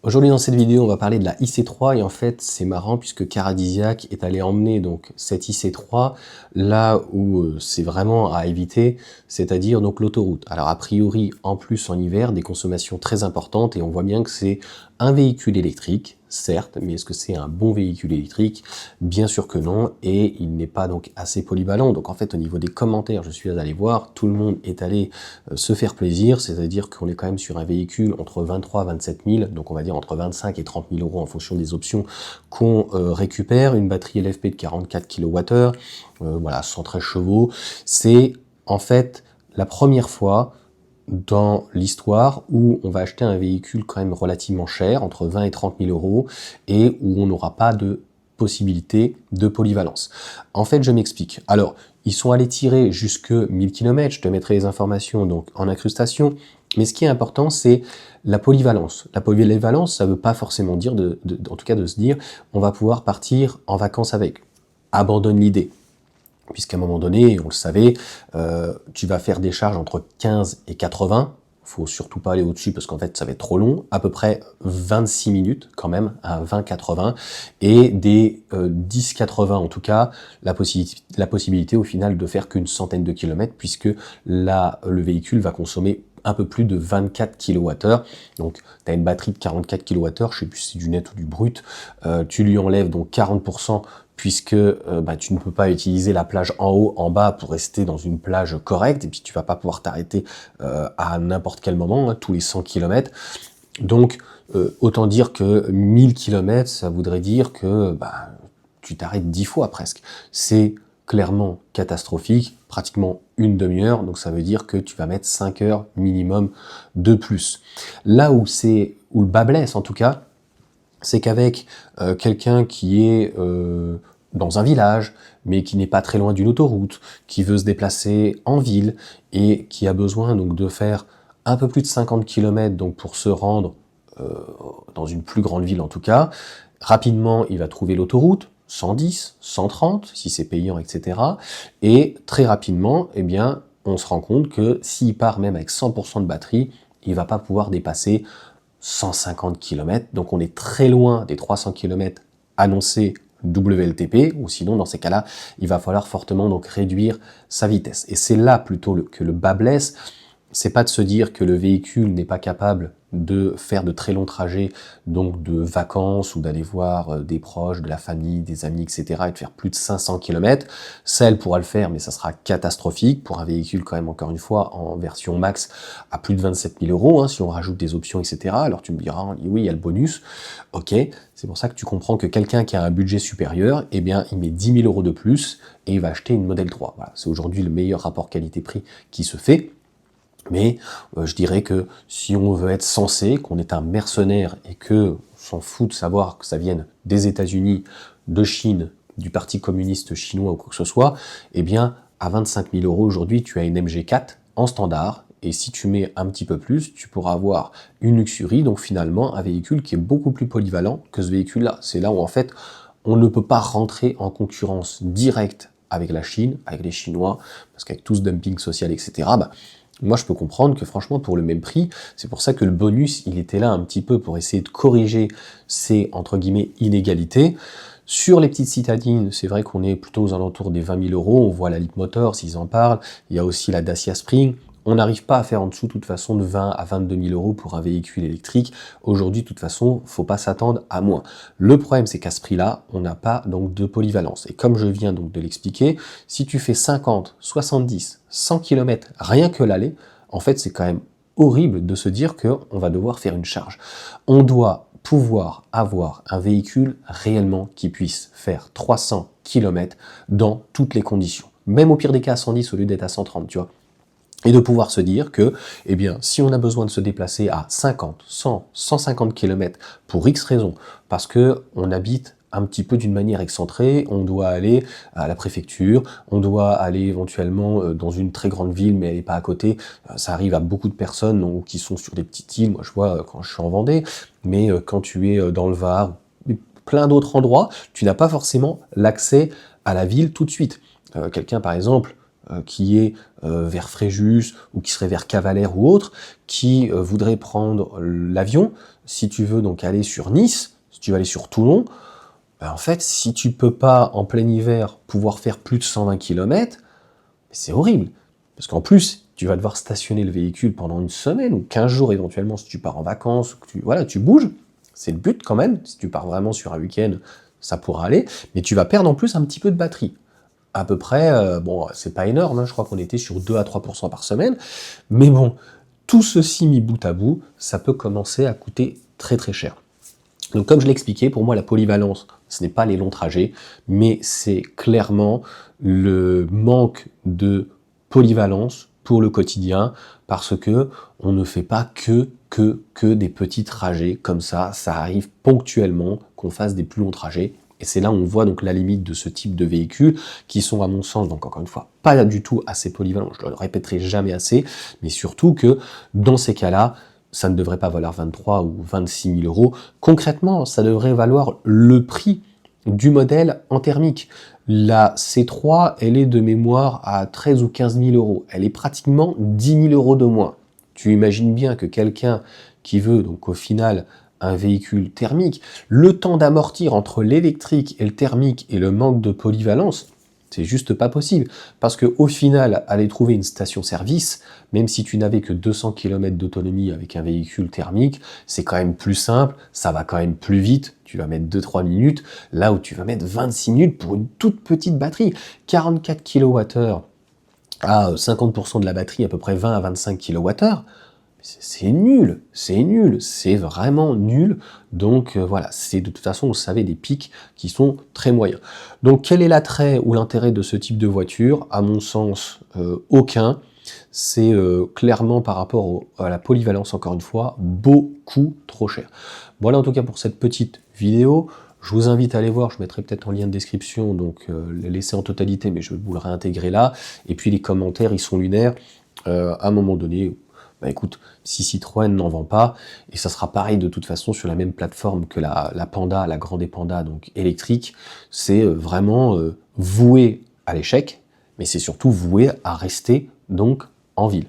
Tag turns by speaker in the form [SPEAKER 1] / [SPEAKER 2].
[SPEAKER 1] Aujourd'hui dans cette vidéo, on va parler de la IC3 et en fait c'est marrant puisque Caradisiac est allé emmener donc cette IC3 là où c'est vraiment à éviter, c'est-à-dire donc l'autoroute. Alors a priori en plus en hiver des consommations très importantes et on voit bien que c'est un véhicule électrique, certes, mais est-ce que c'est un bon véhicule électrique? Bien sûr que non, et il n'est pas donc assez polyvalent. Donc en fait au niveau des commentaires, je suis allé voir, tout le monde est allé se faire plaisir, c'est-à-dire qu'on est quand même sur un véhicule entre 23 et 27 000, donc on va dire entre 25 et 30 000 euros en fonction des options qu'on récupère, une batterie LFP de 44 kWh, voilà, 113 chevaux. C'est en fait la première fois dans l'histoire où on va acheter un véhicule quand même relativement cher, entre 20 et 30 000 euros, et où on n'aura pas de possibilité de polyvalence. En fait, je m'explique. Alors, ils sont allés tirer jusque 1000 km, je te mettrai les informations donc en incrustation, mais ce qui est important, c'est la polyvalence. La polyvalence, ça ne veut pas forcément dire, en tout cas de se dire, on va pouvoir partir en vacances avec. Abandonne l'idée. Puisqu'à un moment donné, on le savait, tu vas faire des charges entre 15 et 80, faut surtout pas aller au-dessus parce qu'en fait ça va être trop long, à peu près 26 minutes quand même, à 20-80, et des 10-80 en tout cas, la possibilité au final de faire qu'une centaine de kilomètres, puisque là, le véhicule va consommer un peu plus de 24 kWh, donc tu as une batterie de 44 kWh, je sais plus si c'est du net ou du brut, tu lui enlèves donc 40%, puisque tu ne peux pas utiliser la plage en haut, en bas pour rester dans une plage correcte, et puis tu vas pas pouvoir t'arrêter à n'importe quel moment, hein, tous les 100 km. Donc autant dire que 1000 km, ça voudrait dire que tu t'arrêtes 10 fois presque. C'est clairement catastrophique, pratiquement une demi-heure, donc ça veut dire que tu vas mettre 5 heures minimum de plus. Là où le bas blesse en tout cas, c'est qu'avec quelqu'un qui est dans un village, mais qui n'est pas très loin d'une autoroute, qui veut se déplacer en ville et qui a besoin donc de faire un peu plus de 50 km donc pour se rendre dans une plus grande ville en tout cas, rapidement il va trouver l'autoroute, 110, 130 si c'est payant, etc. Et très rapidement, eh bien, on se rend compte que s'il part même avec 100% de batterie, il va pas pouvoir dépasser 150 km, donc on est très loin des 300 km annoncés WLTP, ou sinon dans ces cas-là, il va falloir fortement donc réduire sa vitesse. Et c'est là plutôt que le bas blesse, c'est pas de se dire que le véhicule n'est pas capable de faire de très longs trajets, donc de vacances ou d'aller voir des proches, de la famille, des amis, etc. et de faire plus de 500 km. Ça, elle pourra le faire, mais ça sera catastrophique pour un véhicule quand même, encore une fois, en version max à plus de 27 000 euros, hein, si on rajoute des options, etc. Alors tu me diras, oui, il y a le bonus. Ok, c'est pour ça que tu comprends que quelqu'un qui a un budget supérieur, eh bien, il met 10 000 euros de plus et il va acheter une Model 3. Voilà, c'est aujourd'hui le meilleur rapport qualité-prix qui se fait. Mais je dirais que si on veut être sensé, qu'on est un mercenaire et que on s'en fout de savoir que ça vienne des États-Unis, de Chine, du Parti communiste chinois ou quoi que ce soit, eh bien à 25 000 euros aujourd'hui, tu as une MG4 en standard. Et si tu mets un petit peu plus, tu pourras avoir une Luxury, donc finalement un véhicule qui est beaucoup plus polyvalent que ce véhicule-là. C'est là où en fait on ne peut pas rentrer en concurrence directe avec la Chine, avec les Chinois, parce qu'avec tout ce dumping social, etc., moi, je peux comprendre que franchement, pour le même prix, c'est pour ça que le bonus, il était là un petit peu pour essayer de corriger ces, entre guillemets, inégalités. Sur les petites citadines, c'est vrai qu'on est plutôt aux alentours des 20 000 euros. On voit la Leapmotor, s'ils en parlent. Il y a aussi la Dacia Spring. On n'arrive pas à faire en dessous, de toute façon, de 20 à 22 000 euros pour un véhicule électrique. Aujourd'hui, de toute façon, faut pas s'attendre à moins. Le problème, c'est qu'à ce prix-là, on n'a pas donc de polyvalence. Et comme je viens donc de l'expliquer, si tu fais 50, 70, 100 km rien que l'aller, en fait, c'est quand même horrible de se dire qu'on va devoir faire une charge. On doit pouvoir avoir un véhicule réellement qui puisse faire 300 km dans toutes les conditions. Même au pire des cas à 110 au lieu d'être à 130, tu vois. Et de pouvoir se dire que, eh bien, si on a besoin de se déplacer à 50, 100, 150 km pour X raisons, parce que on habite un petit peu d'une manière excentrée, on doit aller à la préfecture, on doit aller éventuellement dans une très grande ville, mais elle n'est pas à côté. Ça arrive à beaucoup de personnes donc, qui sont sur des petites îles, moi je vois quand je suis en Vendée, mais quand tu es dans le Var, plein d'autres endroits, tu n'as pas forcément l'accès à la ville tout de suite. Quelqu'un par exemple, qui est vers Fréjus ou qui serait vers Cavalère ou autre, qui voudrait prendre l'avion, si tu veux donc aller sur Nice, si tu veux aller sur Toulon, ben en fait, si tu peux pas en plein hiver pouvoir faire plus de 120 km, c'est horrible. Parce qu'en plus, tu vas devoir stationner le véhicule pendant une semaine ou 15 jours éventuellement si tu pars en vacances, ou que tu bouges. C'est le but quand même. Si tu pars vraiment sur un week-end, ça pourra aller. Mais tu vas perdre en plus un petit peu de batterie. À peu près, bon, c'est pas énorme, hein, je crois qu'on était sur 2 à 3% par semaine. Mais bon, tout ceci mis bout à bout, ça peut commencer à coûter très très cher. Donc comme je l'ai expliqué, pour moi la polyvalence, ce n'est pas les longs trajets, mais c'est clairement le manque de polyvalence pour le quotidien, parce que on ne fait pas que des petits trajets comme ça arrive ponctuellement qu'on fasse des plus longs trajets, et c'est là où on voit donc la limite de ce type de véhicules, qui sont à mon sens, donc encore une fois, pas du tout assez polyvalents, je le répéterai jamais assez, mais surtout que dans ces cas-là, ça ne devrait pas valoir 23 ou 26 000 euros. Concrètement, ça devrait valoir le prix du modèle en thermique. La C3, elle est de mémoire à 13 ou 15 000 euros. Elle est pratiquement 10 000 euros de moins. Tu imagines bien que quelqu'un qui veut donc au final un véhicule thermique, le temps d'amortir entre l'électrique et le thermique et le manque de polyvalence, c'est juste pas possible. Parce que au final, aller trouver une station-service, même si tu n'avais que 200 km d'autonomie avec un véhicule thermique, c'est quand même plus simple, ça va quand même plus vite, tu vas mettre 2-3 minutes, là où tu vas mettre 26 minutes pour une toute petite batterie. 44 kWh à 50% de la batterie, à peu près 20 à 25 kWh, c'est nul, c'est vraiment nul. Donc voilà, c'est de toute façon, vous savez, des pics qui sont très moyens. Donc quel est l'attrait ou l'intérêt de ce type de voiture? À mon sens, aucun. C'est clairement par rapport à la polyvalence, encore une fois, beaucoup trop cher. Voilà en tout cas pour cette petite vidéo. Je vous invite à aller voir, je mettrai peut-être en lien de description, donc les laisser en totalité, mais je vais vous le réintégrer là. Et puis les commentaires, ils sont lunaires. À un moment donné, bah écoute, si Citroën n'en vend pas, et ça sera pareil de toute façon sur la même plateforme que la Panda, la Grande Panda, donc électrique, c'est vraiment voué à l'échec, mais c'est surtout voué à rester donc en ville.